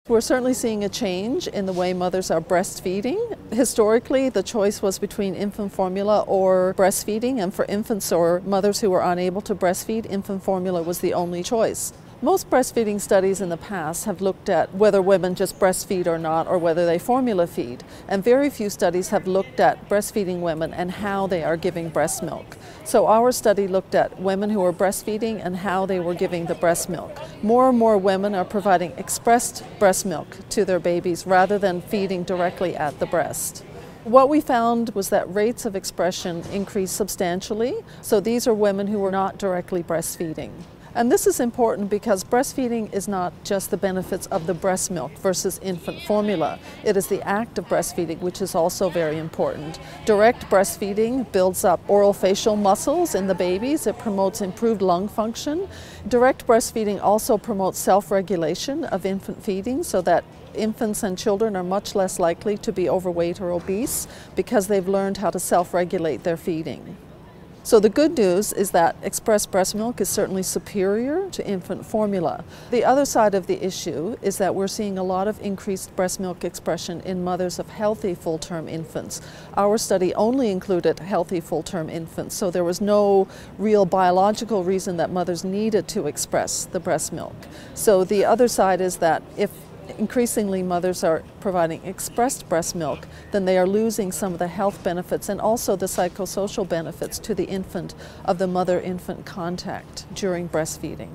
We're certainly seeing a change in the way mothers are breastfeeding. Historically, the choice was between infant formula or breastfeeding, and for infants or mothers who were unable to breastfeed, infant formula was the only choice. Most breastfeeding studies in the past have looked at whether women just breastfeed or not, or whether they formula feed. And very few studies have looked at breastfeeding women and how they are giving breast milk. So our study looked at women who were breastfeeding and how they were giving the breast milk. More and more women are providing expressed breast milk to their babies rather than feeding directly at the breast. What we found was that rates of expression increased substantially. So these are women who were not directly breastfeeding. And this is important because breastfeeding is not just the benefits of the breast milk versus infant formula. It is the act of breastfeeding which is also very important. Direct breastfeeding builds up orofacial muscles in the babies. It promotes improved lung function. Direct breastfeeding also promotes self-regulation of infant feeding so that infants and children are much less likely to be overweight or obese because they've learned how to self-regulate their feeding. So the good news is that expressed breast milk is certainly superior to infant formula. The other side of the issue is that we're seeing a lot of increased breast milk expression in mothers of healthy full-term infants. Our study only included healthy full-term infants, so there was no real biological reason that mothers needed to express the breast milk. So the other side is that if increasingly mothers are providing expressed breast milk, then they are losing some of the health benefits and also the psychosocial benefits to the infant of the mother-infant contact during breastfeeding.